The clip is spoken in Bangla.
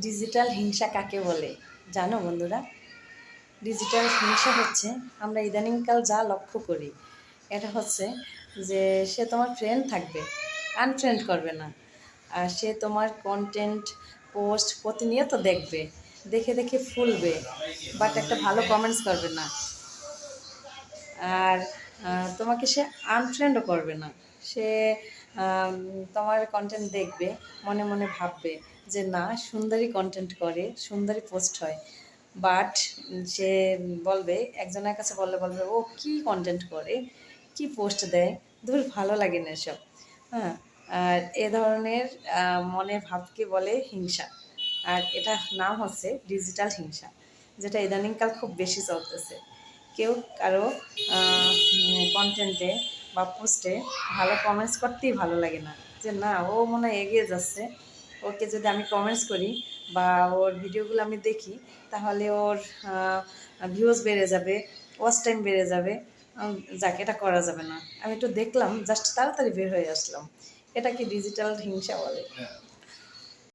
ডিজিটাল হিংসা কাকে বলে জানো বন্ধুরা? ডিজিটাল হিংসা হচ্ছে, আমরা ইদানিংকাল যা লক্ষ্য করি, এটা হচ্ছে যে সে তোমার ফ্রেন্ড থাকবে, আনফ্রেন্ড করবে না। আর সে তোমার কন্টেন্ট পোস্ট প্রতিনিয়ত দেখবে, দেখে দেখে ফুলবে, বাট একটা ভালো কমেন্টস করবে না। আর তোমাকে সে আনফ্রেন্ডও করবে না। সে তোমার কন্টেন্ট দেখবে, মনে মনে ভাববে যে না, সুন্দরী কন্টেন্ট করে, সুন্দরী পোস্ট হয়। বাট সে বলবে, একজনের কাছে বলবে ও কি কন্টেন্ট করে, কি পোস্ট দেয়, ধুর ভালো লাগে না এসব। হ্যাঁ, আর এ ধরনের মনে ভাবকে বলে হিংসা। আর এটা নাম হচ্ছে ডিজিটাল হিংসা, যেটা ইদানিংকাল খুব বেশি চলতেছে। কেউ কারো কন্টেন্টে বা পোস্টে ভালো কমেন্টস করতেই ভালো লাগে না, যে না ও মনে হয় এগিয়ে যাচ্ছে, ওকে যদি আমি কমেন্টস করি বা ওর ভিডিওগুলো আমি দেখি, তাহলে ওর ভিউজ বেড়ে যাবে, ওয়াচ টাইম বেড়ে যাবে। যাকে এটা করা যাবে না, আমি একটু দেখলাম, জাস্ট তাড়াতাড়ি বের হয়ে আসলাম। এটা কি ডিজিটাল হিংসা বলে?